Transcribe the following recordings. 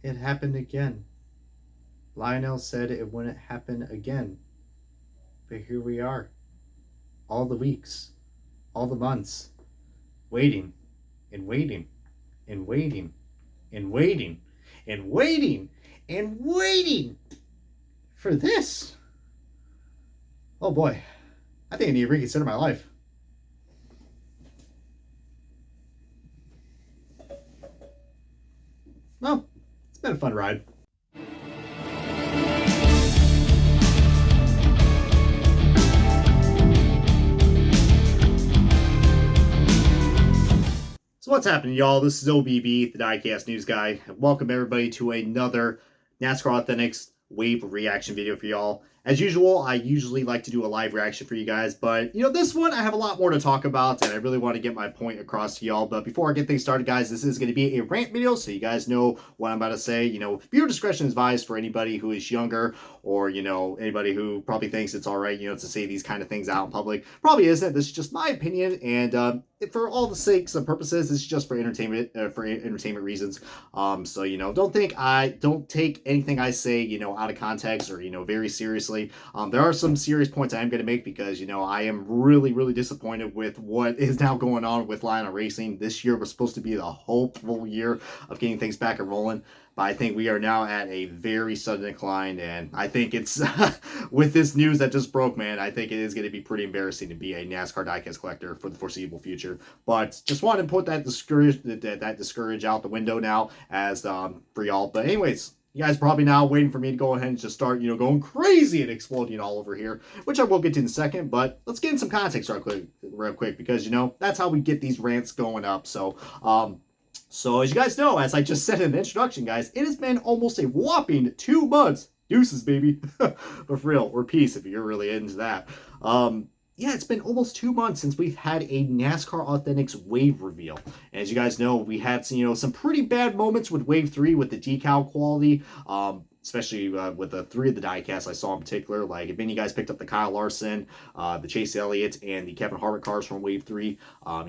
it happened again. Lionel said it wouldn't happen again. But here we are. All the weeks, all the months, waiting and waiting and waiting and waiting and waiting and waiting for this. Oh boy, I think I need to reconsider my life. Well, it's been a fun ride. So what's happening, y'all? This is OBB, the diecast news guy. Welcome everybody to another NASCAR Authentics wave reaction video for y'all. As usual, I usually like to do a live reaction for you guys, but this one I have a lot more to talk about, and I really want to get my point across to y'all. But before I get things started, guys, this is going to be a rant video, so you guys know what I'm about to say. Viewer discretion is advised for anybody who is younger, or anybody who probably thinks it's all right, to say these kind of things out in public. Probably isn't. This is just my opinion, and for all the sakes and purposes, it's just for entertainment reasons. So don't take anything I say out of context or very seriously. There are some serious points I am going to make because I am really disappointed with what is now going on with Lionel Racing. This year was supposed to be the hopeful year of getting things back and rolling, but I think we are now at a very sudden decline, and I think it's with this news that just broke, man, I think it is going to be pretty embarrassing to be a NASCAR diecast collector for the foreseeable future. But just wanted to put that discourage out the window now as for y'all. But anyways, you guys are probably now waiting for me to go ahead and just start, going crazy and exploding all over here, which I will get to in a second. But let's get in some context real quick, because that's how we get these rants going up. So as you guys know, as I just said in the introduction, guys, it has been almost a whopping 2 months. Deuces, baby. But for real, or peace if you're really into that. Yeah, it's been almost 2 months since we've had a NASCAR Authentics wave reveal. And as you guys know, we had some pretty bad moments with Wave 3 with the decal quality, especially with the 3 of the diecasts I saw in particular. Like, if any of you guys picked up the Kyle Larson, the Chase Elliott, and the Kevin Harvick cars from Wave 3, you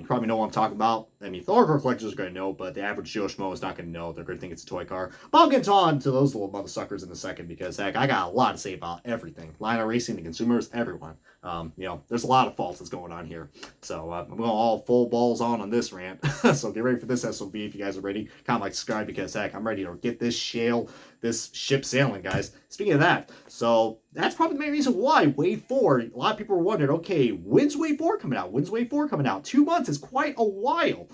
probably know what I'm talking about. I mean, the hardcore collectors are going to know, but the average Joe Schmo is not going to know. They're going to think it's a toy car. But I'll get on to those little motherfuckers in a second, because, heck, I got a lot to say about everything. Lionel Racing, the consumers, everyone. There's a lot of faults that's going on here. So I'm going all full balls on this rant. So get ready for this SOB if you guys are ready. Comment, like, subscribe, because, heck, I'm ready to get this ship sailing, guys. Speaking of that, so that's probably the main reason why Wave 4, a lot of people were wondering, okay, when's Wave 4 coming out? When's Wave 4 coming out? 2 months is quite a while.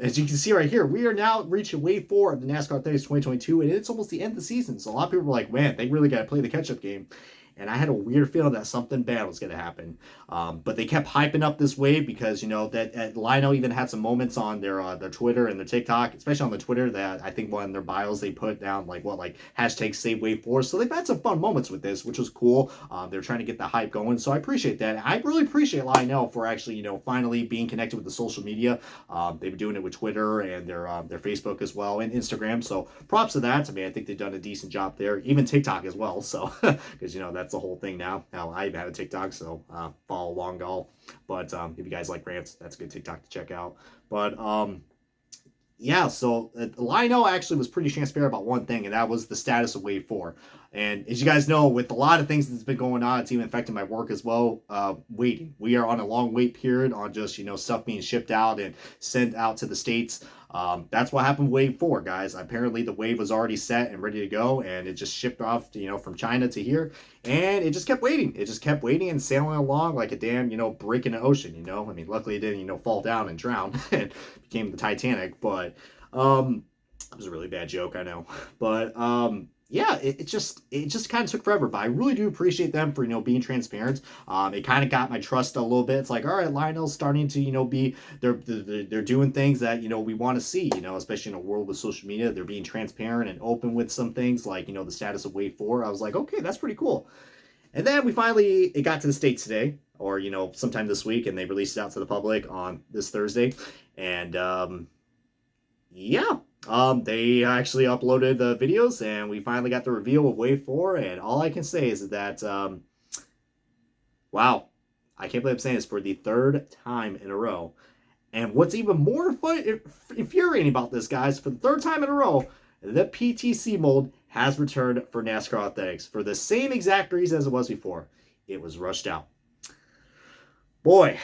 As you can see right here, we are now reaching Wave 4 of the NASCAR Authentics 2022, and it's almost the end of the season. So a lot of people were like, man, they really got to play the catch-up game. And I had a weird feeling that something bad was going to happen. But they kept hyping up this wave because, that Lionel even had some moments on their Twitter and their TikTok, especially on the Twitter, that I think one of their bios they put down, like hashtag save wave 4. So they've had some fun moments with this, which was cool. They're trying to get the hype going. So I appreciate that. I really appreciate Lionel for actually, finally being connected with the social media. They've been doing it with Twitter and their Facebook as well, and Instagram. So props to that. I mean, I think they've done a decent job there. Even TikTok as well. So, because, that's the whole thing now. Now, I even have a TikTok, so follow along, all. But if you guys like rants, that's a good TikTok to check out. But yeah, so Lionel actually was pretty transparent about one thing, and that was the status of Wave 4. And as you guys know, with a lot of things that's been going on, it's even affecting my work as well. Waiting. We are on a long wait period on just, stuff being shipped out and sent out to the States. That's what happened with Wave 4, guys. Apparently the wave was already set and ready to go, and it just shipped off, from China to here, and it just kept waiting. It just kept waiting and sailing along like a damn, brick in the ocean, I mean, luckily it didn't, fall down and drown and became the Titanic, but, it was a really bad joke, I know, but, yeah, it just kind of took forever, but I really do appreciate them for, being transparent. It kind of got my trust a little bit. It's like, all right, Lionel's starting to, they're doing things that, we want to see, especially in a world with social media. They're being transparent and open with some things like, the status of Wave 4. I was like, okay, that's pretty cool. And then it got to the States today, or, sometime this week, and they released it out to the public on this Thursday. And, yeah. They actually uploaded the videos, and we finally got the reveal of Wave 4, and all I can say is that, wow, I can't believe I'm saying this for the 3rd time in a row. And what's even more infuriating about this, guys, for the 3rd time in a row, the PTC mold has returned for NASCAR Authentics for the same exact reason as it was before. It was rushed out. Boy,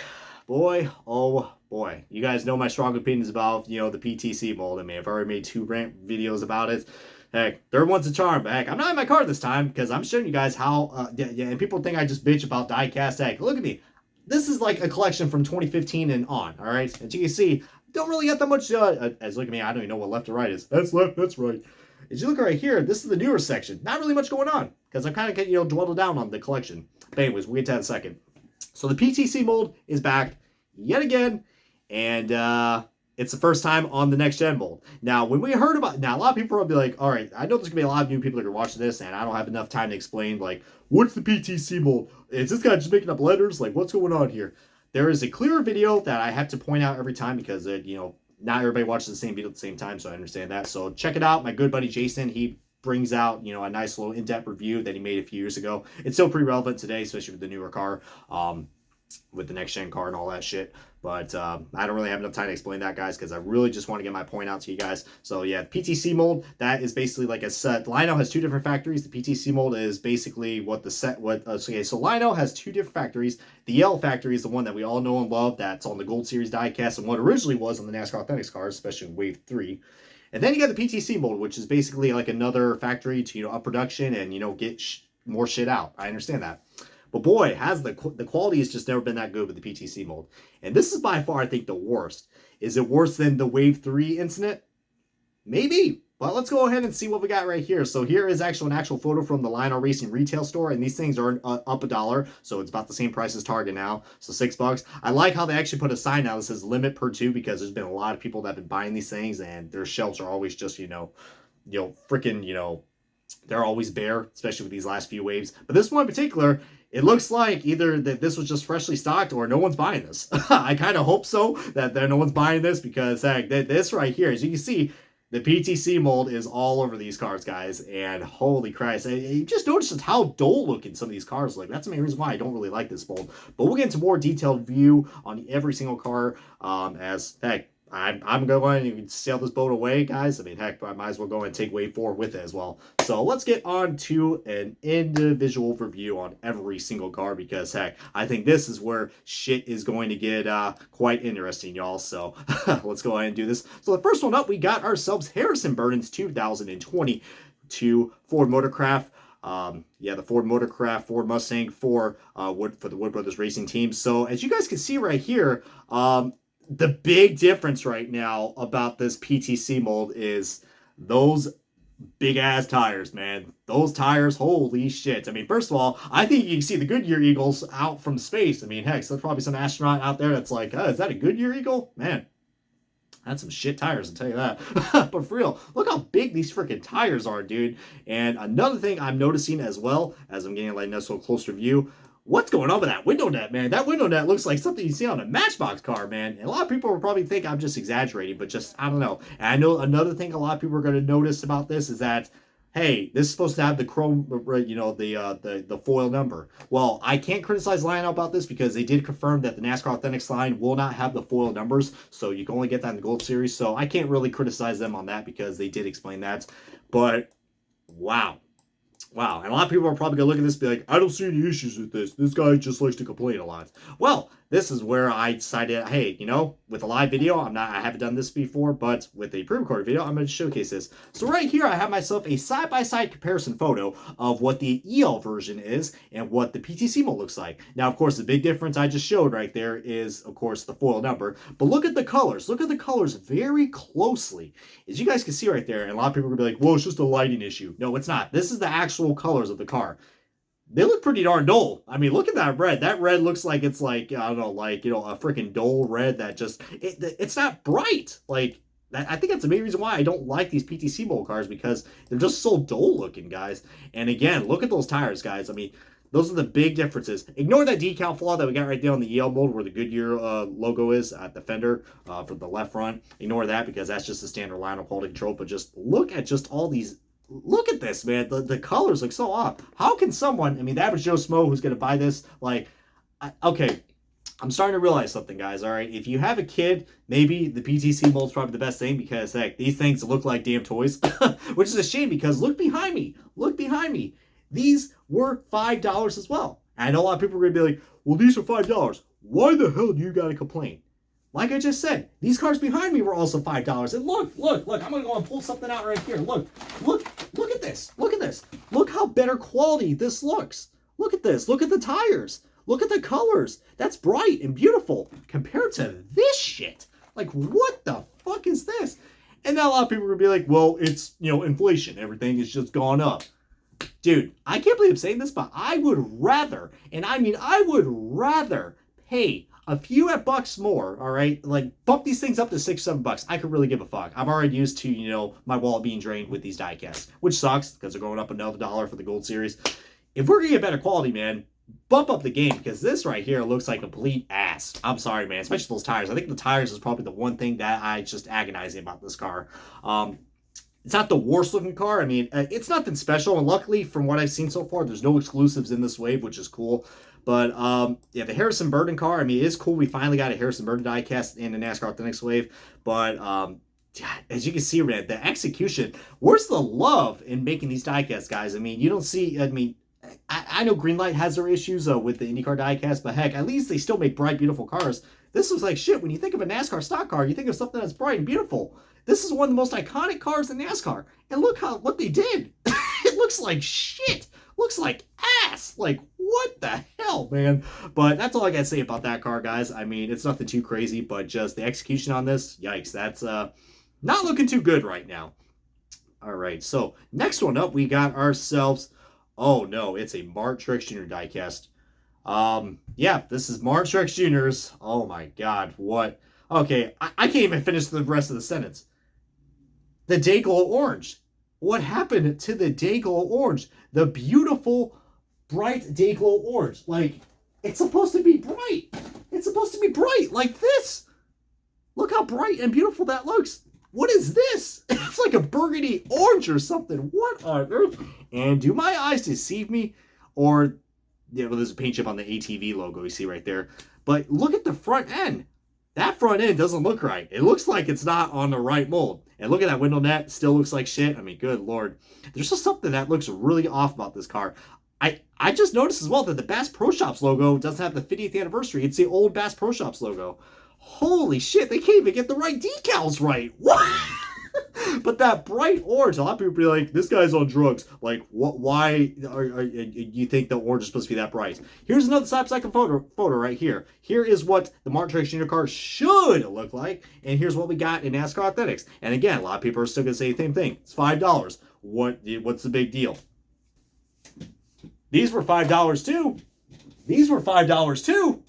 oh boy. You guys know my strong opinions about, the PTC mold. I mean, I've already made 2 rant videos about it. Heck, third one's a charm. Heck, I'm not in my car this time because I'm showing you guys how, and people think I just bitch about diecast. Heck, look at me. This is like a collection from 2015 and on, all right? As you can see, don't really get that much, as look at me, I don't even know what left or right is. That's left, that's right. As you look right here, this is the newer section. Not really much going on because I'm kind of, dwelled down on the collection. But anyways, we'll get to that in a second. So the PTC mold is back yet again, and it's the first time on the next gen mold. Now, when we heard about, now a lot of people will be like, all right, I know there's gonna be a lot of new people that are watching this, and I don't have enough time to explain, like, what's the PTC mold? Is this guy just making up letters? Like, what's going on here? There is a clearer video that I have to point out every time because not everybody watches the same video at the same time, so I understand that. So check it out. My good buddy Jason, he brings out, a nice little in-depth review that he made a few years ago. It's still pretty relevant today, especially with the newer car, with the next-gen car and all that shit. But I don't really have enough time to explain that, guys, because I really just want to get my point out to you guys. So yeah, PTC mold, that is basically like a set. Lino has 2 different factories. The PTC mold is basically what the set, so Lino has 2 different factories. The Yellow factory is the one that we all know and love, that's on the Gold Series diecast and what originally was on the NASCAR Authentics cars, especially in Wave 3. And then you got the PTC mold, which is basically like another factory to, up production and, get more shit out. I understand that. But boy, has the quality has just never been that good with the PTC mold. And this is by far, I think, the worst. Is it worse than the Wave 3 incident? Maybe. But let's go ahead and see what we got right here. So here is an actual photo from the Lionel Racing retail store. And these things are up $1. So it's about the same price as Target now. So $6. I like how they actually put a sign now that says limit per 2 because there's been a lot of people that have been buying these things. And their shelves are always just, freaking, they're always bare, especially with these last few waves. But this one in particular, it looks like either that this was just freshly stocked or no one's buying this. I kind of hope so, that no one's buying this because heck, this right here, as you can see, the PTC mold is all over these cars, guys. And holy Christ, you just notice just how dull looking some of these cars look. That's the main reason why I don't really like this mold. But we'll get into more detailed view on every single car as, heck, I'm going to sail this boat away, guys. I mean, heck, I might as well go and take Wave 4 with it as well. So let's get on to an individual review on every single car because, heck, I think this is where shit is going to get quite interesting, y'all. So let's go ahead and do this. So the first one up, we got ourselves Harrison Burton's 2022 Ford Motorcraft. The Ford Motorcraft, Ford Mustang for the Wood Brothers Racing Team. So as you guys can see right here, the big difference right now about this PTC mold is those big ass tires, man. Those tires, holy shit. I mean, first of all, I think you can see the Goodyear Eagles out from space. I mean, heck, so there's probably some astronaut out there that's like, is that a Goodyear Eagle? Man, that's some shit tires, I'll tell you that. But for real, look how big these freaking tires are, dude. And another thing I'm noticing as well, as I'm getting like a nice little closer view, what's going on with that window net, man? That window net looks like something you see on a Matchbox car, man. And a lot of people will probably think I'm just exaggerating, but just, I don't know. And I know another thing a lot of people are going to notice about this is that, hey, this is supposed to have the chrome, the foil number. Well, I can't criticize Lionel about this because they did confirm that the NASCAR Authentics line will not have the foil numbers, so you can only get that in the Gold Series. So I can't really criticize them on that because they did explain that. But, wow. Wow, and a lot of people are probably going to look at this and be like, I don't see any issues with this. This guy just likes to complain a lot. Well, this is where I decided, hey, with a live video, I haven't done this before, but with a pre-recorded video, I'm going to showcase this. So right here, I have myself a side-by-side comparison photo of what the EL version is and what the PTC mold looks like. Now, of course, the big difference I just showed right there is, of course, the foil number. But look at the colors. Look at the colors very closely. As you guys can see right there, and a lot of people are going to be like, whoa, it's just a lighting issue. No, it's not. This is the actual colors of the car. They look pretty darn dull. I mean, look at that red. That red looks like it's like, I don't know, like, a freaking dull red that just, it's not bright. Like, I think that's the main reason why I don't like these PTC mold cars because they're just so dull looking, guys. And again, look at those tires, guys. I mean, those are the big differences. Ignore that decal flaw that we got right there on the EL mold where the Goodyear logo is at the fender for the left front. Ignore that because that's just the standard line of quality control. But just look at just all these. Look at this, man. The colors look so off. How can someone, I mean, the average Joe Smo who's going to buy this, like, okay, I'm starting to realize something, guys. All right, if you have a kid, maybe the PTC mold's probably the best thing because heck, these things look like damn toys, which is a shame because look behind me. Look behind me. These were $5 as well. And I know a lot of people are gonna be like, "Well, these are $5. Why the hell do you gotta complain?" Like I just said, these cars behind me were also $5. And look. I'm gonna go and pull something out right here. Look at this. Look at this. Look how better quality this looks. Look at this. Look at the tires. Look at the colors. That's bright and beautiful compared to this shit. Like, what the fuck is this? And now a lot of people are gonna be like, well, it's, inflation. Everything is just gone up. Dude, I can't believe I'm saying this, but I would rather, and I mean, I would rather pay a few bucks more, all right? Like, bump these things up to $6, $7. I could really give a fuck. I'm already used to, my wallet being drained with these diecasts, which sucks because they're going up another $1 for the Gold Series. If we're gonna get better quality, man, bump up the game because this right here looks like complete ass. I'm sorry, man, especially those tires. I think the tires is probably the one thing that I just agonizing about this car. It's not the worst looking car. I mean, it's nothing special, and luckily from what I've seen so far, there's no exclusives in this wave, which is cool. But yeah, the Harrison Burton car, I mean, it is cool. We finally got a Harrison Burton diecast in the NASCAR Authentics wave. But as you can see, Rant, the execution, where's the love in making these diecasts, guys? I mean, you don't see, I know Greenlight has their issues with the IndyCar diecast, but heck, at least they still make bright, beautiful cars. This looks like shit. When you think of a NASCAR stock car, you think of something that's bright and beautiful. This is one of the most iconic cars in NASCAR. And look what they did. It looks like shit. Looks like ass. Like, what the hell, man? But that's all I gotta say about that car, guys. I mean, it's nothing too crazy, but just the execution on this, yikes. That's not looking too good right now. All right, so next one up, we got ourselves... Oh, no, it's a Truex Jr. diecast. Yeah, this is Truex Jr.'s. Oh, my God, what? Okay, I can't even finish the rest of the sentence. The Dayglow Orange. What happened to the Dayglow Orange? The beautiful, bright Dayglow Orange. Like, it's supposed to be bright. It's supposed to be bright like this. Look how bright and beautiful that looks. What is this? It's like a burgundy orange or something. What on earth? And do my eyes deceive me? Or, there's a paint chip on the ATV logo you see right there. But look at the front end. That front end doesn't look right. It looks like it's not on the right mold. And look at that window net. Still looks like shit. I mean, good Lord. There's just something that looks really off about this car. I just noticed as well that the Bass Pro Shops logo doesn't have the 50th anniversary. It's the old Bass Pro Shops logo. Holy shit, they can't even get the right decals right. What? But that bright orange, a lot of people be like, this guy's on drugs. Like, what? Why are you think the orange is supposed to be that bright? Here's another side-by-side photo right here. Here is what the Truex Jr. car should look like, and here's what we got in NASCAR Authentics. And again, a lot of people are still going to say the same thing. It's $5. What's the big deal? These were $5 too. These were $5 too.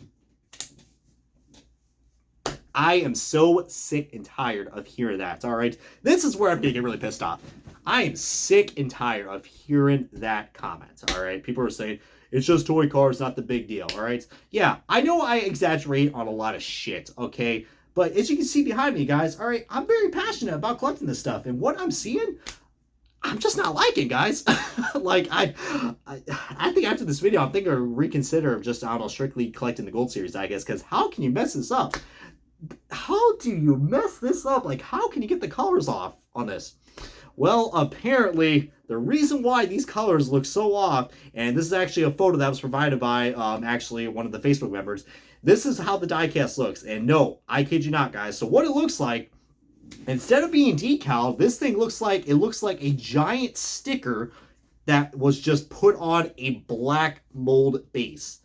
I am so sick and tired of hearing that, all right? This is where I'm going to get really pissed off. I am sick and tired of hearing that comment, all right? People are saying, it's just toy cars, not the big deal, all right? Yeah, I know I exaggerate on a lot of shit, okay? But as you can see behind me, guys, all right, I'm very passionate about collecting this stuff. And what I'm seeing, I'm just not liking, guys. Like, I think after this video, I'm thinking of reconsider just, I don't know, strictly collecting the Gold Series, I guess, because how can you mess this up? How do you mess this up? Like, how can you get the colors off on this? Well, apparently, the reason why these colors look so off, and this is actually a photo that was provided by, actually, one of the Facebook members. This is how the diecast looks. And no, I kid you not, guys. So what it looks like, instead of being decal, this thing looks like a giant sticker that was just put on a black mold base.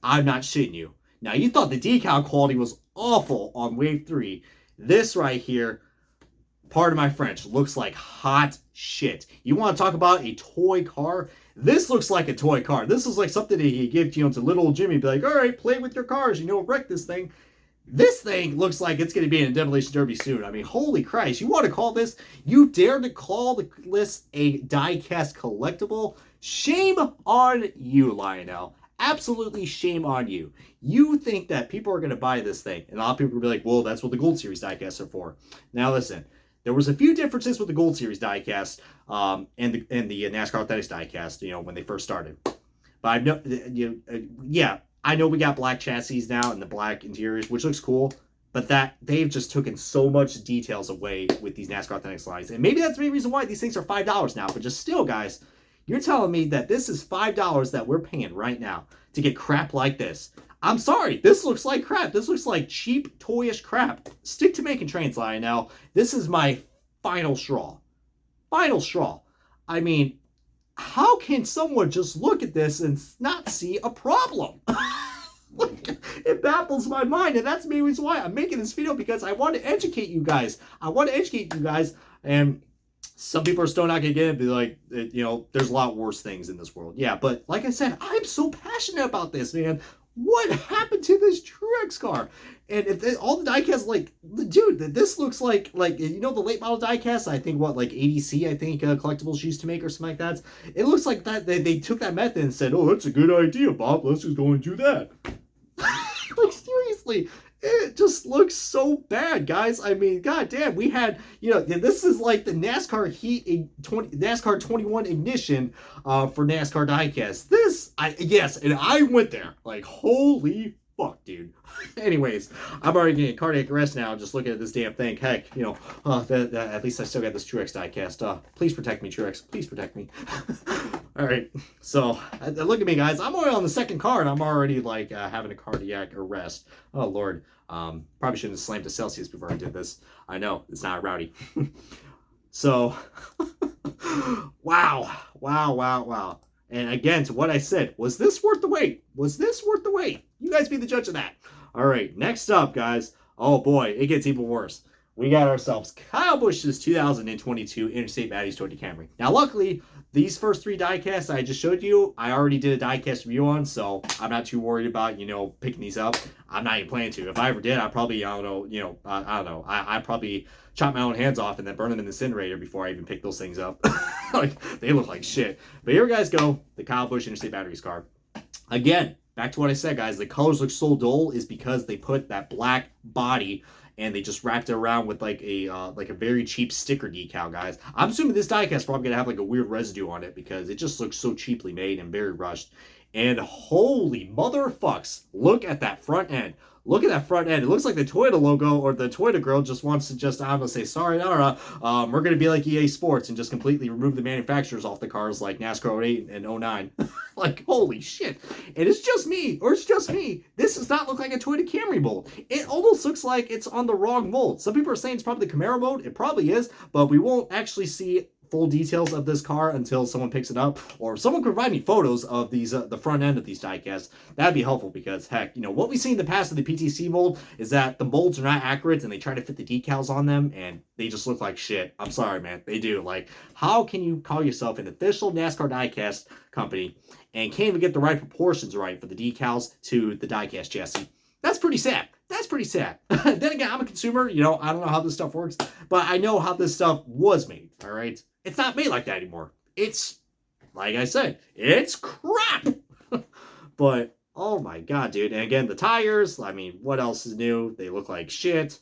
I'm not shitting you. Now, you thought the decal quality was awful on Wave 3. This right here, pardon my French, looks like hot shit. You want to talk about a toy car? This looks like a toy car. This is like something that you give, to little Jimmy, be like, all right, play with your cars, wreck this thing. This thing looks like it's going to be in a demolition derby soon. I mean, holy Christ. You want to call this, you dare to call this a diecast collectible? Shame on you, Lionel. Absolutely shame on you. You think that people are going to buy this thing, and a lot of people will be like, well, that's what the Gold Series diecasts are for. Now listen, there was a few differences with the Gold Series diecast and the NASCAR Authentics diecast, when they first started. But I I know we got black chassis now and the black interiors, which looks cool, but that they've just taken so much details away with these NASCAR Authentics lines. And maybe that's the main reason why these things are $5 now, but just still, guys, you're telling me that this is $5 that we're paying right now to get crap like this. I'm sorry, this looks like crap. This looks like cheap, toyish crap. Stick to making trains line now. This is my final straw. Final straw. I mean, how can someone just look at this and not see a problem? It baffles my mind, and that's the main reason why I'm making this video, because I want to educate you guys. And some people are still not going to get it, be like, you know, there's a lot worse things in this world. Yeah, but like I said, I'm so passionate about this, man. What happened to this Truex car? And if all the diecast, like, dude, this looks like, you know, the late model diecast, I think, what, like ADC, I think, collectibles used to make or something like that. It looks like that they took that method and said, oh, that's a good idea, Bob. Let's just go and do that. Like, seriously. It just looks so bad, guys. I mean, goddamn, we had, you know, this is like the NASCAR NASCAR 21 ignition for NASCAR diecast. Yes, and I went there. Like, holy fuck, dude. Anyways, I'm already getting cardiac arrest now just looking at this damn thing. Heck, you know, at least I still got this Truex diecast. Please protect me, Truex. Please protect me. All right, so look at me, guys. I'm already on the second car, and I'm already like having a cardiac arrest. Oh Lord, probably shouldn't have slammed to Celsius before I did this. I know it's not rowdy. So, wow. And again, to what I said, was this worth the wait? Was this worth the wait? You guys be the judge of that. All right, next up, guys. Oh boy, it gets even worse. We got ourselves Kyle Busch's 2022 Interstate Baddies Toyota Camry. Now, luckily, these first three diecasts I just showed you, I already did a diecast review on, so I'm not too worried about, you know, picking these up. I'm not even planning to. If I ever did, I'd probably, I don't know, you know, I don't know. I'd probably chop my own hands off and then burn them in the incinerator before I even pick those things up. Like, they look like shit. But here you guys go, the Kyle Busch Interstate Batteries car. Again, back to what I said, guys, the colors look so dull is because they put that black body and they just wrapped it around with like a very cheap sticker decal, guys. I'm assuming this diecast is probably gonna have like a weird residue on it because it just looks so cheaply made and very rushed. And holy motherfucks, look at that front end. Look at that front end. It looks like the Toyota logo or the Toyota girl just wants to just, I'm gonna say, sorry, Nara, we're gonna be like EA Sports and just completely remove the manufacturers off the cars like NASCAR 08 and 09. Like, holy shit. And it's just me, or it's just me. This does not look like a Toyota Camry mold. It almost looks like it's on the wrong mold. Some people are saying it's probably the Camaro mold. It probably is, but we won't actually see full details of this car until someone picks it up, or someone can provide me photos of these the front end of these diecasts. That'd be helpful because, heck, you know, what we've seen in the past of the PTC mold is that the molds are not accurate and they try to fit the decals on them and they just look like shit. I'm sorry, man. They do. Like, how can you call yourself an official NASCAR diecast company and can't even get the right proportions right for the decals to the diecast chassis? That's pretty sad. That's pretty sad. Then again, I'm a consumer. You know, I don't know how this stuff works, but I know how this stuff was made, all right? It's not made like that anymore. It's, like I said, it's crap. But, oh my God, dude. And again, the tires, I mean, what else is new? They look like shit.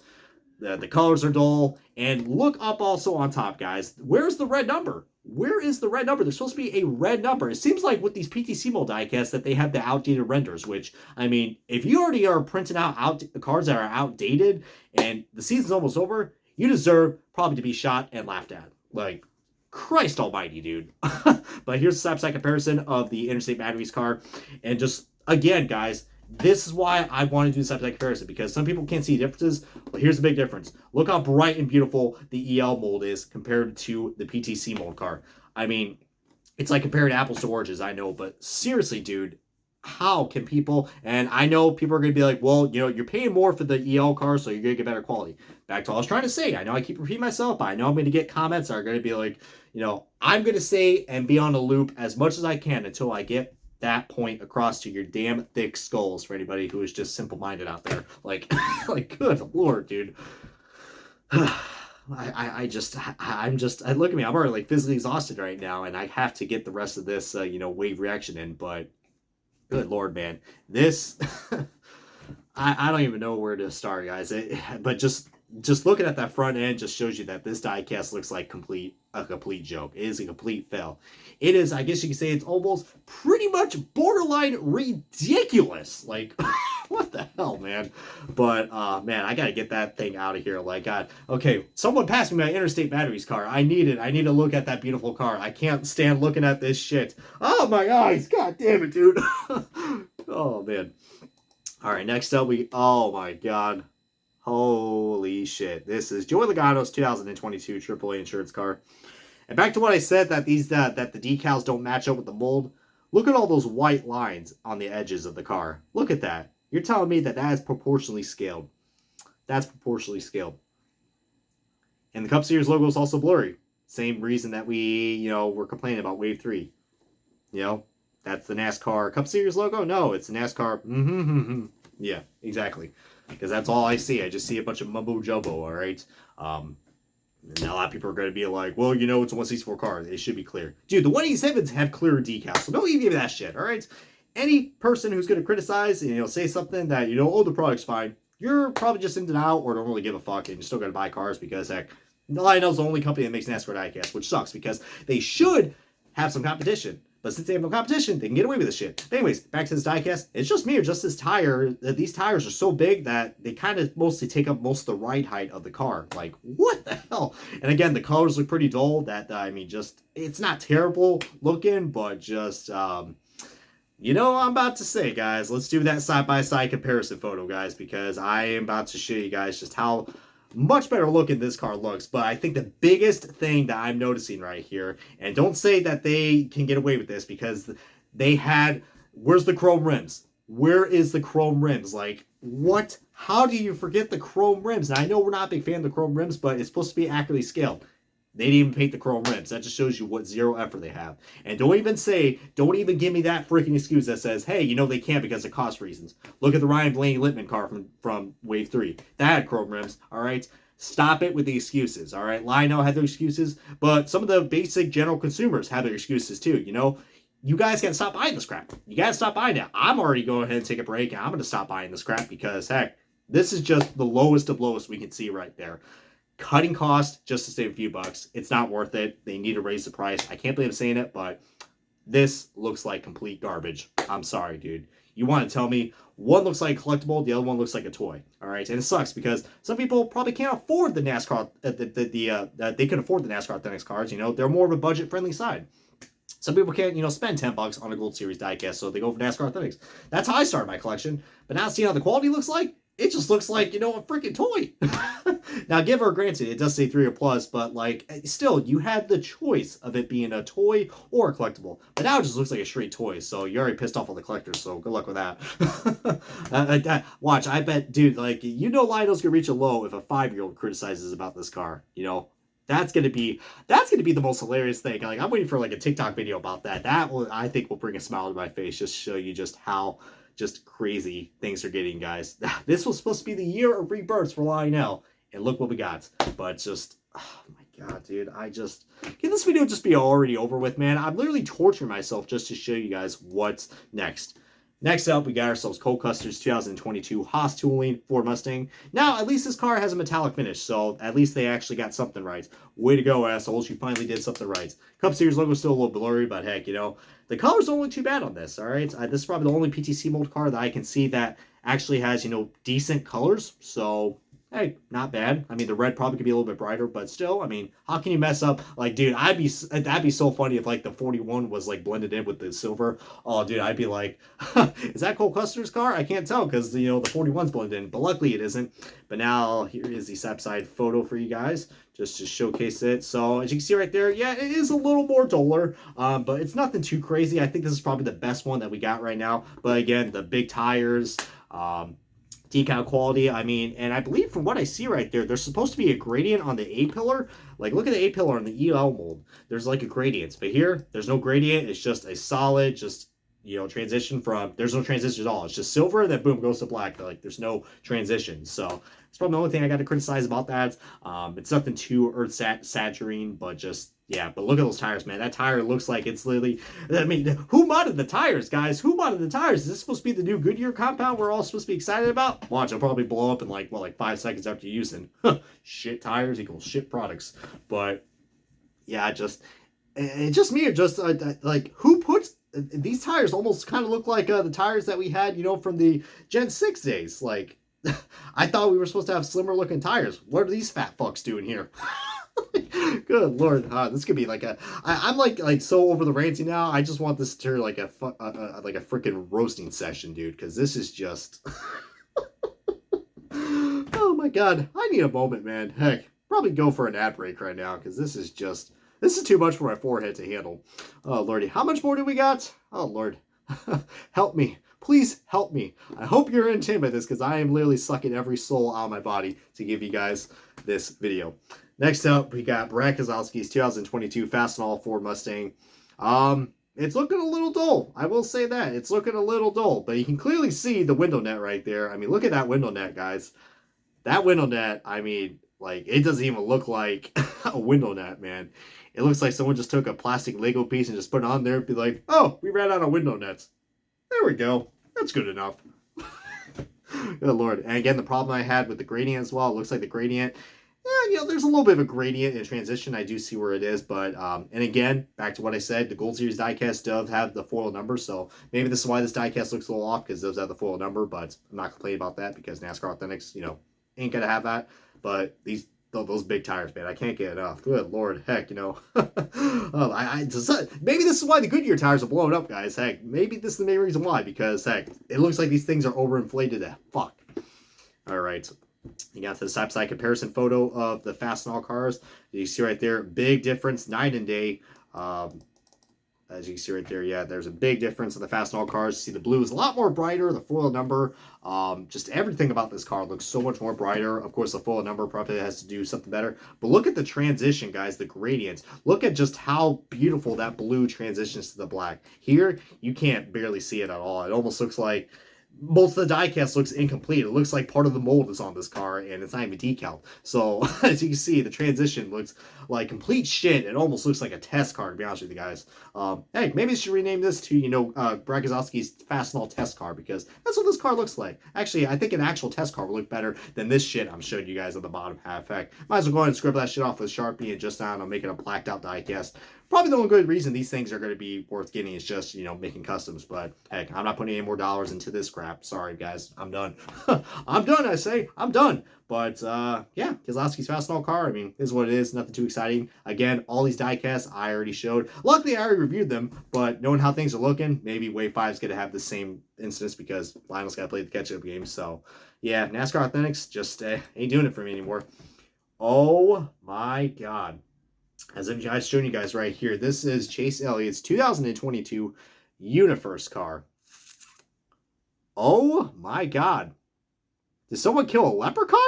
The colors are dull. And look up also on top, guys. Where's the red number? Where is the red number? There's supposed to be a red number. It seems like with these PTC mold diecasts that they have the outdated renders, which, I mean, if you already are printing out cars that are outdated and the season's almost over, you deserve probably to be shot and laughed at. Like, Christ almighty, dude. But here's a side-by-side comparison of the Interstate Batteries car. And just, again, guys, this is why I want to do the side-by-side comparison, because some people can't see differences. But here's the big difference. Look how bright and beautiful the EL mold is compared to the PTC mold car. I mean, it's like comparing apples to oranges, I know. But seriously, dude, how can people, and I know people are going to be like, well, you know, you're paying more for the EL car, so you're going to get better quality. Back to what I was trying to say. I know I keep repeating myself, but I know I'm going to get comments that are going to be like, you know, I'm going to say and be on a loop as much as I can until I get that point across to your damn thick skulls for anybody who is just simple-minded out there. Like, like, good Lord, dude. I'm just, look at me, I'm already like physically exhausted right now, and I have to get the rest of this, you know, wave reaction in, but good Lord, man. This, I don't even know where to start, guys. But just just looking at that front end just shows you that this diecast looks like a complete joke. It is a complete fail. It is, I guess you could say, it's almost pretty much borderline ridiculous. Like, what the hell, man? But man, I gotta get that thing out of here. Like, God, okay, someone passed me my Interstate Batteries car. I need to look at that beautiful car. I can't stand looking at this shit. Oh my eyes, god damn it, dude. Oh man. All right, next up oh my god. Holy shit. This is Joey Logano's 2022 AAA insurance car. And back to what I said, that that the decals don't match up with the mold. Look at all those white lines on the edges of the car. Look at that. You're telling me that that is proportionally scaled. That's proportionally scaled. And the Cup Series logo is also blurry. Same reason that we, were complaining about Wave 3. That's the NASCAR Cup Series logo? No, it's the NASCAR. Yeah, exactly. Because that's all I see. I just see a bunch of mumbo jumbo, all right? And a lot of people are going to be like, well, it's a 164 car. It should be clear. Dude, the 187s have clear decals, so don't even give me that shit, all right? Any person who's going to criticize and, say something that, oh, the product's fine, you're probably just in denial or don't really give a fuck, and you're still going to buy cars because, heck, Lionel's the only company that makes NASCAR diecast, which sucks because they should have some competition. But since they have no competition, they can get away with this shit. But anyways, back to this diecast. It's just me or just this tire. These tires are so big that they kind of mostly take up most of the ride height of the car. Like, what the hell? And again, the colors look pretty dull. It's not terrible looking, but just, I'm about to say, guys, let's do that side-by-side comparison photo, guys, because I am about to show you guys just how much better looking this car looks. But I think the biggest thing that I'm noticing right here, and don't say that they can get away with this because where's the chrome rims? Where is the chrome rims? Like, what? How do you forget the chrome rims? Now, I know we're not a big fan of the chrome rims, but it's supposed to be accurately scaled. They didn't even paint the chrome rims. That just shows you what zero effort they have. And don't even give me that freaking excuse that says, hey, they can't because of cost reasons. Look at the Ryan Blaney-Littman car from Wave 3. That had chrome rims, all right? Stop it with the excuses, all right? Lionel had their excuses, but some of the basic general consumers have their excuses too, You guys got to stop buying this crap. You got to stop buying it. I'm already going ahead and take a break, and I'm going to stop buying this crap because, heck, this is just the lowest of lowest we can see right there. Cutting cost just to save a few bucks. It's not worth it. They need to raise the price. I can't believe I'm saying it, but this looks like complete garbage. I'm sorry, dude. You want to tell me one looks like a collectible, the other one looks like a toy. All right, and it sucks because some people probably can't afford the NASCAR. They can afford the NASCAR Authentics cards. They're more of a budget-friendly side. Some people can't, spend $10 on a Gold Series diecast, so they go for NASCAR Authentics. That's how I started my collection. But now seeing how the quality looks like, it just looks like, a freaking toy. Now, give her granted, it does say 3 or plus, but, still, you had the choice of it being a toy or a collectible. But now it just looks like a straight toy, so you already pissed off all the collectors, so good luck with that. Watch, I bet, dude, Lionel's gonna reach a low if a 5-year-old criticizes about this car, That's gonna be the most hilarious thing. I'm waiting for, a TikTok video about that. That will, I think, will bring a smile to my face, just to show you just how just crazy things are getting, guys. This was supposed to be the year of rebirths for Lionel, and look what we got. But just, oh my god, dude, can this video just be already over with, man? I'm literally torturing myself just to show you guys what's next. Next up, we got ourselves Cole Custer's 2022 Haas Tooling Ford Mustang. Now, at least this car has a metallic finish, so at least they actually got something right. Way to go, assholes. You finally did something right. Cup Series logo is still a little blurry, but heck, the colors don't look too bad on this, all right? This is probably the only PTC mold car that I can see that actually has, decent colors, so hey, not bad. The red probably could be a little bit brighter, but still, how can you mess up? Dude, that'd be so funny if, the 41 was, blended in with the silver. Oh, dude, I'd be like, is that Cole Custer's car? I can't tell because, the 41's blended in, but luckily it isn't. But now, here is the side photo for you guys, just to showcase it. So, as you can see right there, yeah, it is a little more duller, but it's nothing too crazy. I think this is probably the best one that we got right now. But again, the big tires, decal quality, and I believe from what I see right there, there's supposed to be a gradient on the A-pillar. Look at the A-pillar on the EL mold. There's a gradient, but here, there's no gradient. It's just a solid, transition from, there's no transition at all. It's just silver, and then boom, goes to black. There's no transition. So, it's probably the only thing I got to criticize about that. It's nothing too earth-saturating, but just, Yeah, but look at those tires, man. That tire looks like it's literally... I mean, who modded the tires, guys? Who modded the tires? Is this supposed to be the new Goodyear compound we're all supposed to be excited about? Watch, it'll probably blow up in like 5 seconds after using. Shit tires equals shit products. But, yeah, it's just me, or just, like, who puts... These tires almost kind of look like the tires that we had, from the Gen 6 days. Like, I thought we were supposed to have slimmer looking tires. What are these fat fucks doing here? Good lord, this could be like I'm like so over the ranting now. I just want this to turn like a freaking roasting session, dude, because this is just oh my god, I need a moment, man. Heck, probably go for an ad break right now, because this is too much for my forehead to handle. Oh lordy, how much more do we got? Oh lord, help me, please help me. I hope you're entertained by this, because I am literally sucking every soul out of my body to give you guys this video. Next up, we got Brad Keselowski's 2022 Fast and All Ford Mustang. It's looking a little dull. I will say that. It's looking a little dull, but you can clearly see the window net right there. I mean, look at that window net, guys. That window net, I mean, like, it doesn't even look like a window net, man. It looks like someone just took a plastic Lego piece and just put it on there and be like, oh, we ran out of window nets. There we go. That's good enough. Good lord. And again, the problem I had with the gradient as well, it looks like the gradient... Yeah, there's a little bit of a gradient in transition. I do see where it is, but, and again, back to what I said, the Gold Series diecast does have the foil number, so maybe this is why this diecast looks a little off, because it does have the foil number, but I'm not complaining about that, because NASCAR Authentics, ain't gonna have that, but those big tires, man, I can't get enough. Good lord, heck, maybe this is why the Goodyear tires are blowing up, guys. Heck, maybe this is the main reason why, because, heck, it looks like these things are overinflated as fuck. All right. You got the side-by-side comparison photo of the Fast and All cars. You see right there, big difference, night and day. As you can see right there, yeah, there's a big difference in the Fast and All cars. You see the blue is a lot more brighter, the foil number. Just everything about this car looks so much more brighter. Of course, the foil number probably has to do something better. But look at the transition, guys, the gradients. Look at just how beautiful that blue transitions to the black. Here, you can't barely see it at all. It almost looks like... most of the diecast looks incomplete. It looks like part of the mold is on this car, and it's not even decaled. So, as you can see, the transition looks like complete shit. It almost looks like a test car, to be honest with you guys. Hey, maybe I should rename this to, Brad Keselowski's Fast and All test car, because that's what this car looks like. Actually, I think an actual test car would look better than this shit I'm showing you guys on the bottom half. Heck, might as well go ahead and scribble that shit off with Sharpie and just, I don't know, make it a blacked out diecast. Probably the only good reason these things are going to be worth getting is just, making customs. But, heck, I'm not putting any more dollars into this crap. Sorry, guys. I'm done. I'm done, I say. I'm done. But, yeah, Keselowski's Fast and All car, I mean, is what it is. Nothing too exciting. Again, all these diecasts I already showed. Luckily, I already reviewed them. But knowing how things are looking, maybe Wave 5 is going to have the same incidents, because Lionel's got to play the catch-up game. So, yeah, NASCAR Authentics just ain't doing it for me anymore. Oh, my God. As I've shown you guys right here, this is Chase Elliott's 2022 Universe car. Oh my god. Did someone kill a leprechaun?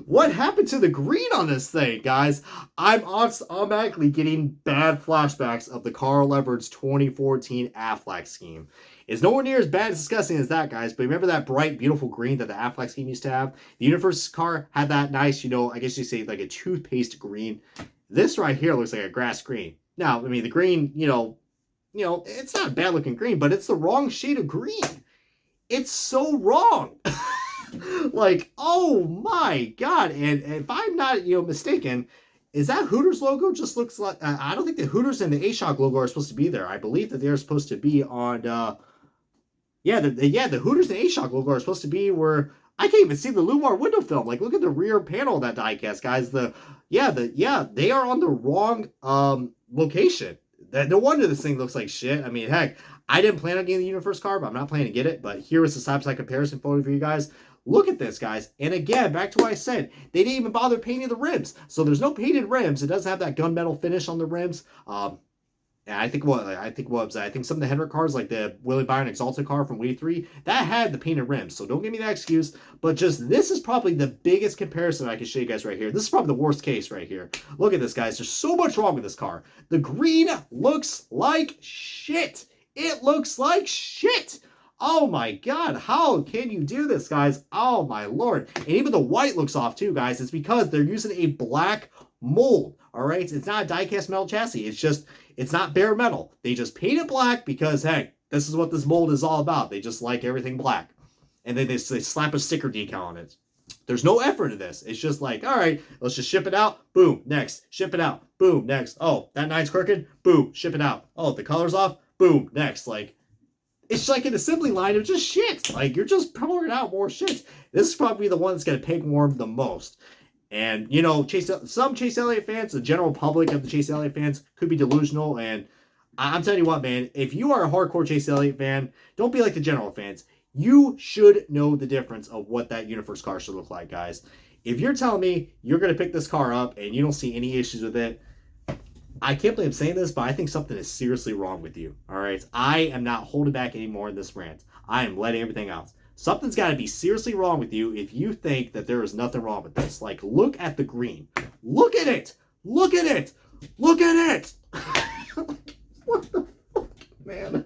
What happened to the green on this thing, guys? I'm automatically getting bad flashbacks of the Carl Everett's 2014 Aflac scheme. It's nowhere near as bad as disgusting as that, guys, but remember that bright, beautiful green that the Aflac scheme used to have? The Universe car had that nice, I guess you say like a toothpaste green. This right here looks like a grass green. Now, I mean, the green, it's not a bad looking green, but it's the wrong shade of green. It's so wrong. Like, oh my god. And if I'm not, mistaken, is that Hooters logo just looks like... I don't think the Hooters and the A-Shock logo are supposed to be there. I believe that they're supposed to be on... the Hooters and A-Shock logo are supposed to be where... I can't even see the Lumar window film. Like, look at the rear panel of that diecast, guys. They are on the wrong location. No wonder this thing looks like shit. I mean, heck, I didn't plan on getting the Universe car, but I'm not planning to get it. But here is the side-by-side comparison photo for you guys. Look at this, guys. And again, back to what I said, they didn't even bother painting the rims. So there's no painted rims. It does have that gunmetal finish on the rims. And I think some of the Hendrick cars, like the Willie Byron Exalted car from Wave 3, that had the painted rims. So don't give me that excuse. But just this is probably the biggest comparison I can show you guys right here. This is probably the worst case right here. Look at this, guys. There's so much wrong with this car. The green looks like shit. It looks like shit. Oh my god, how can you do this, guys? Oh my lord. And even the white looks off too, guys. It's because they're using a black mold. All right, it's not a diecast metal chassis. It's not bare metal. They just paint it black because, hey, this is what this mold is all about. They just like everything black. And then they slap a sticker decal on it. There's no effort to this. It's just like, all right, let's just ship it out. Boom, next. Ship it out. Boom, next. Oh, that nine's crooked. Boom, ship it out. Oh, the color's off. Boom, next. Like, it's like an assembly line of just shit. Like, you're just pouring out more shit. This is probably the one that's going to peg warm the most. And, you know, some Chase Elliott fans, the general public of the Chase Elliott fans, could be delusional. And I'm telling you what, man, if you are a hardcore Chase Elliott fan, don't be like the general fans. You should know the difference of what that Universe car should look like, guys. If you're telling me you're going to pick this car up and you don't see any issues with it, I can't believe I'm saying this, but I think something is seriously wrong with you. All right? I am not holding back anymore in this rant. I am letting everything out. Something's got to be seriously wrong with you if you think that there is nothing wrong with this. Like, look at the green. Look at it. Look at it. Look at it. What the fuck, man?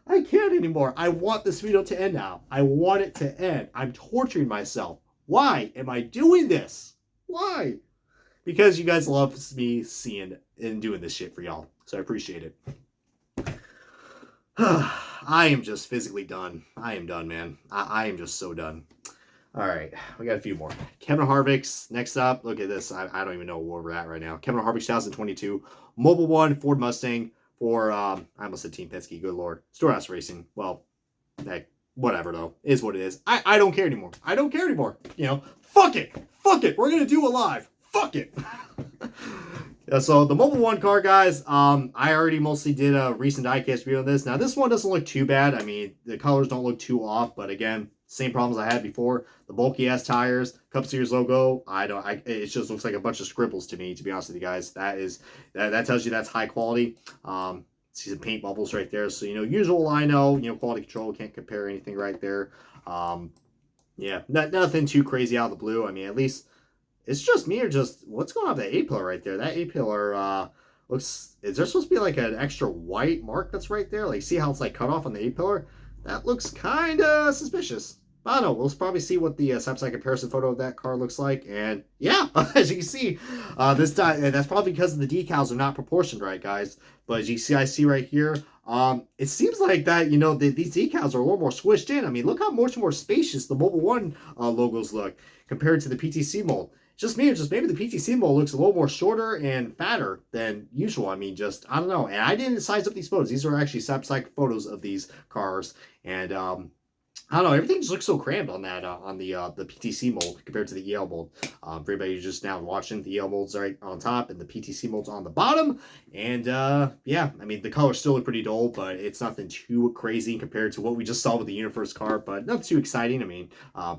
I can't anymore. I want this video to end now. I want it to end. I'm torturing myself. Why am I doing this? Why? Because you guys love me seeing and doing this shit for y'all. So I appreciate it. I am just physically done. I am done, man. I am just so done. All right. We got a few more. Kevin Harvick's next up. Look at this. I don't even know where we're at right now. Kevin Harvick 2022. Mobile 1 Ford Mustang. For, I almost said Team Penske, good lord. Storehouse Racing. Well, heck, whatever though. Is what it is. I don't care anymore. I don't care anymore. You know, fuck it. Fuck it. We're going to do a live. Fuck it. Yeah, so the Mobile 1 car, guys, I already mostly did a recent diecast video on this. Now, this one doesn't look too bad. I mean, the colors don't look too off, but again, same problems I had before. The bulky ass tires, Cup Series logo. It just looks like a bunch of scribbles to me, to be honest with you guys. That tells you that's high quality. See some paint bubbles right there. So, you know, usual I know, you know, quality control, can't compare anything right there. Yeah, nothing too crazy out of the blue. I mean, at least it's just me or just what's going on with that A-pillar right there? That A-pillar looks, is there supposed to be like an extra white mark that's right there? Like, see how it's like cut off on the A-pillar? That looks kind of suspicious. I don't know. We'll probably see what the side-by-side comparison photo of that car looks like. And yeah, as you can see, that's probably because the decals are not proportioned right, guys. But as you see, I see right here, it seems like that, you know, these decals are a little more squished in. I mean, look how much more spacious the Mobile 1 logos look compared to the PTC mold. Just me, or just maybe the PTC mold looks a little more shorter and fatter than usual. I mean, just, I don't know. And I didn't size up these photos. These are actually side-by-side photos of these cars. And, I don't know, everything just looks so crammed on that, on the PTC mold compared to the EL mold. For everybody who's just now watching, the EL mold's right on top and the PTC mold's on the bottom. And, yeah, I mean, the colors still look pretty dull, but it's nothing too crazy compared to what we just saw with the Universe car, but not too exciting. I mean,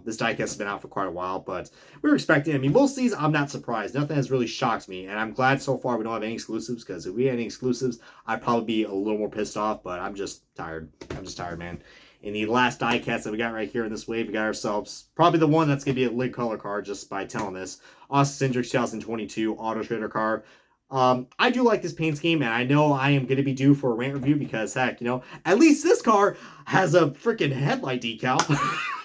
this diecast has been out for quite a while, but we were expecting, I mean, most of these, I'm not surprised. Nothing has really shocked me, and I'm glad so far we don't have any exclusives, because if we had any exclusives, I'd probably be a little more pissed off, but I'm just tired. I'm just tired, man. In the last diecast that we got right here in this wave, we got ourselves probably the one that's going to be a lid color car just by telling this. Austin Cindric 2022 Auto Trader car. I do like this paint scheme, and I know I am going to be due for a rant review because, heck, you know, at least this car has a freaking headlight decal.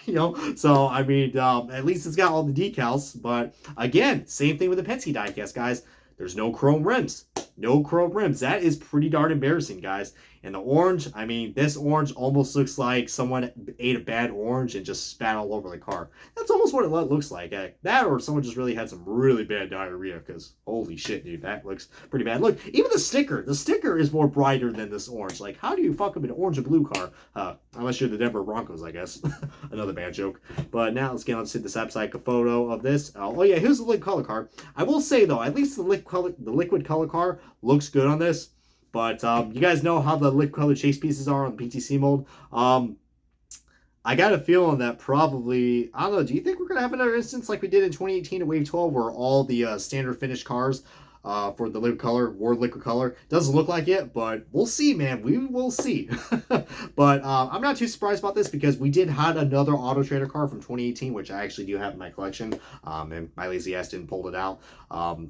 You know, so, I mean, at least it's got all the decals. But, again, same thing with the Penske diecast, guys. There's no chrome rims. No chrome rims. That is pretty darn embarrassing, guys. And the orange, I mean, this orange almost looks like someone ate a bad orange and just spat all over the car. That's almost what it looks like. That or someone just really had some really bad diarrhea, because holy shit, dude, that looks pretty bad. Look, even the sticker is more brighter than this orange. Like, how do you fuck up an orange and blue car? Unless you're the Denver Broncos, I guess. Another bad joke. But now let's get on to the side photo of this. Oh yeah, here's the liquid color car. I will say though, at least the liquid color car looks good on this. But you guys know how the liquid color chase pieces are on the PTC mold. I got a feeling that probably, I don't know, do you think we're going to have another instance like we did in 2018 at Wave 12 where all the standard finish cars for the liquid color, Ward liquid color, doesn't look like it, but we'll see, man. We will see. But I'm not too surprised about this because we did have another Auto Trader car from 2018, which I actually do have in my collection, and my lazy ass didn't pull it out.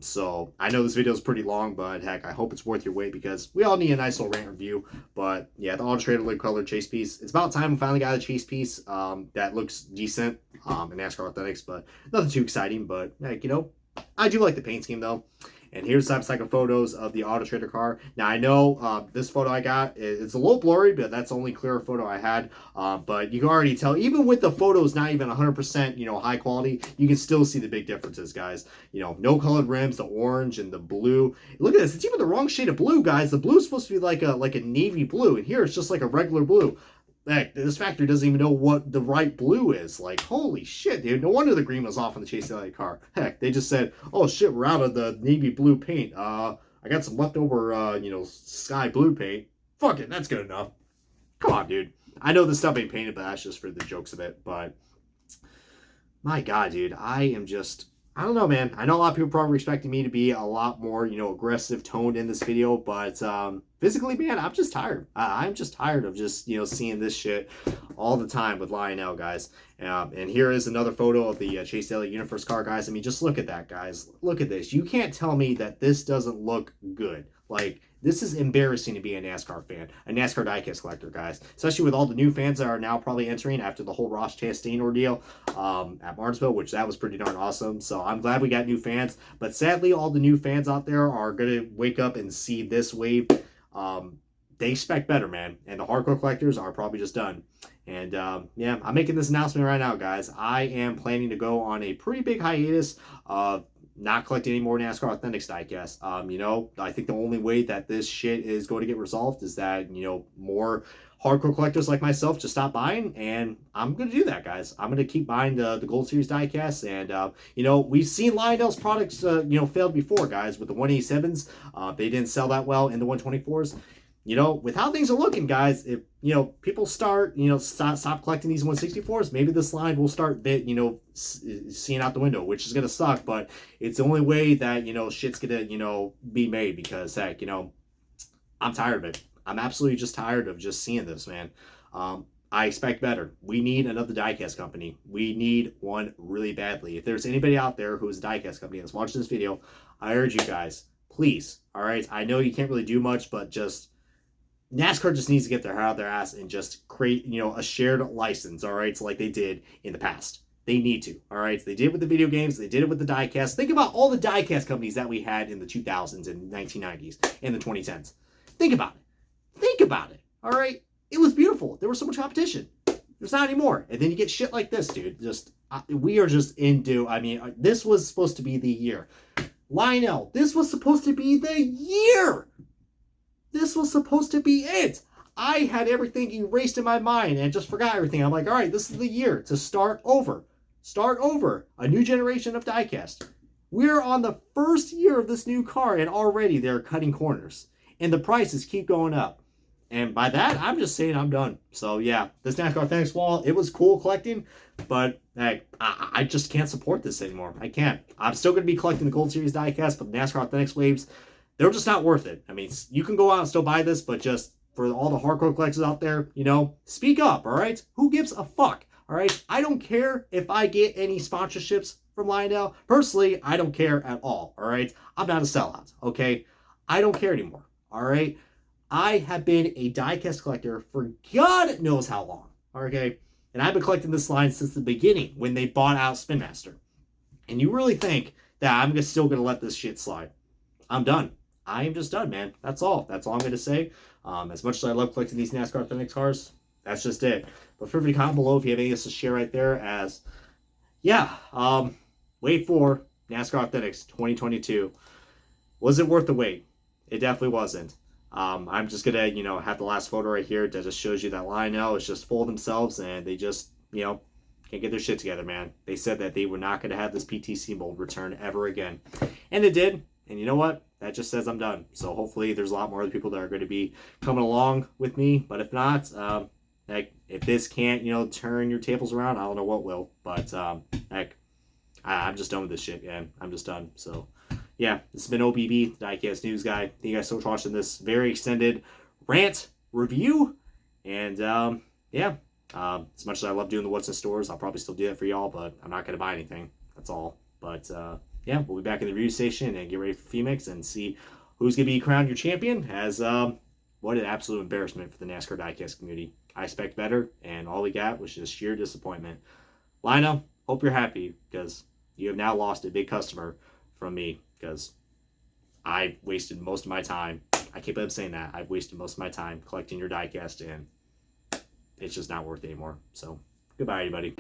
So I know this video is pretty long, but heck, I hope it's worth your wait because we all need a nice little rant review. But yeah, the Auto Trader liquid color chase piece. It's about time we finally got a chase piece that looks decent in NASCAR Authentics, but nothing too exciting. But heck, you know, I do like the paint scheme though. And here's some second photos of the Auto Trader car. Now I know this photo I got, it's a little blurry, but that's the only clear photo I had. But you can already tell, even with the photos not even 100%, you know, high quality, you can still see the big differences, guys. You know, no colored rims, the orange and the blue. Look at this, it's even the wrong shade of blue, guys. The blue is supposed to be like a navy blue, and here it's just like a regular blue. Heck, this factory doesn't even know what the right blue is. Like, holy shit, dude. No wonder the green was off on the Chase Elliott car. Heck, they just said, oh shit, we're out of the navy blue paint. I got some leftover, you know, sky blue paint. Fuck it, that's good enough. Come on, dude. I know this stuff ain't painted, but that's just for the jokes of it. But, my God, dude, I don't know, man. I know a lot of people probably expecting me to be a lot more, you know, aggressive toned in this video, but physically, man, I'm just tired. I'm just tired of just, you know, seeing this shit all the time with Lionel, guys. And here is another photo of the Chase Elliott Universe car, guys. I mean, just look at that, guys. Look at this. You can't tell me that this doesn't look good. Like, this is embarrassing to be a NASCAR fan, a NASCAR diecast collector, guys. Especially with all the new fans that are now probably entering after the whole Ross Chastain ordeal at Martinsville, which that was pretty darn awesome. So I'm glad we got new fans. But sadly, all the new fans out there are going to wake up and see this wave. They expect better, man. And the hardcore collectors are probably just done. And yeah, I'm making this announcement right now, guys. I am planning to go on a pretty big hiatus of not collecting any more NASCAR Authentics diecast. You know, I think the only way that this shit is going to get resolved is that, you know, more hardcore collectors like myself just stop buying, and I'm going to do that, guys. I'm going to keep buying the Gold Series diecast, and, you know, we've seen Lionel's products, you know, failed before, guys, with the 187s. They didn't sell that well in the 124s. You know, with how things are looking, guys, if, you know, people start, you know, stop collecting these 164s, maybe this line will start, you know, seeing out the window, which is going to suck, but it's the only way that, you know, shit's going to, you know, be made, because, heck, you know, I'm tired of it. I'm absolutely just tired of just seeing this, man. I expect better. We need another diecast company. We need one really badly. If there's anybody out there who's a diecast company that's watching this video, I urge you guys, please, all right? I know you can't really do much, but just NASCAR just needs to get their head out their ass and just create, you know, a shared license, all right? So like they did in the past. They need to, all right? They did it with the video games. They did it with the diecast. Think about all the diecast companies that we had in the 2000s and 1990s and the 2010s. Think about it. Think about it, all right? It was beautiful. There was so much competition. There's not anymore. And then you get shit like this, dude. Just, we are just into, I mean, this was supposed to be the year. Lionel, this was supposed to be the year. This was supposed to be it. I had everything erased in my mind and just forgot everything. I'm like, all right, this is the year to start over. Start over. A new generation of diecast. We're on the first year of this new car, and already they're cutting corners. And the prices keep going up. And by that, I'm just saying I'm done. So yeah, this NASCAR Thanks wall, it was cool collecting, but hey, I just can't support this anymore. I can't. I'm still going to be collecting the Gold Series diecast, but the NASCAR Authentics waves, they're just not worth it. I mean, you can go out and still buy this, but just for all the hardcore collectors out there, you know, speak up, all right? Who gives a fuck, all right? I don't care if I get any sponsorships from Lionel. Personally, I don't care at all, all right? I'm not a sellout, okay? I don't care anymore, all right? I have been a diecast collector for God knows how long, okay? And I've been collecting this line since the beginning when they bought out Spin Master. And you really think that I'm still going to let this shit slide? I'm done. I am just done, man. That's all. That's all I'm going to say. As much as I love collecting these NASCAR Authentics cars, that's just it. But feel free to comment below if you have anything else to share right there. As, yeah, wait for NASCAR Authentics 2022. Was it worth the wait? It definitely wasn't. I'm just going to, you know, have the last photo right here that just shows you that Lionel is just full of themselves, and they just, you know, can't get their shit together, man. They said that they were not going to have this PTC mold return ever again. And it did. And you know what? That just says I'm done. So hopefully there's a lot more other people that are going to be coming along with me. But if not, heck, if this can't, you know, turn your tables around, I don't know what will. But heck, I'm just done with this shit, man. I'm just done. So yeah, this has been OBB, the Diecast News Guy. Thank you guys so much for watching this very extended rant review. And yeah, as much as I love doing the What's in Stores, I'll probably still do that for y'all, but I'm not going to buy anything. That's all. But yeah, we'll be back in the review station and get ready for Phoenix and see who's going to be crowned your champion. As what an absolute embarrassment for the NASCAR diecast community. I expect better, and all we got was just sheer disappointment. Lionel, hope you're happy, because you have now lost a big customer from me, because I wasted most of my time. I can't believe I'm saying that. I've wasted most of my time collecting your diecast, and it's just not worth it anymore. So, goodbye, everybody.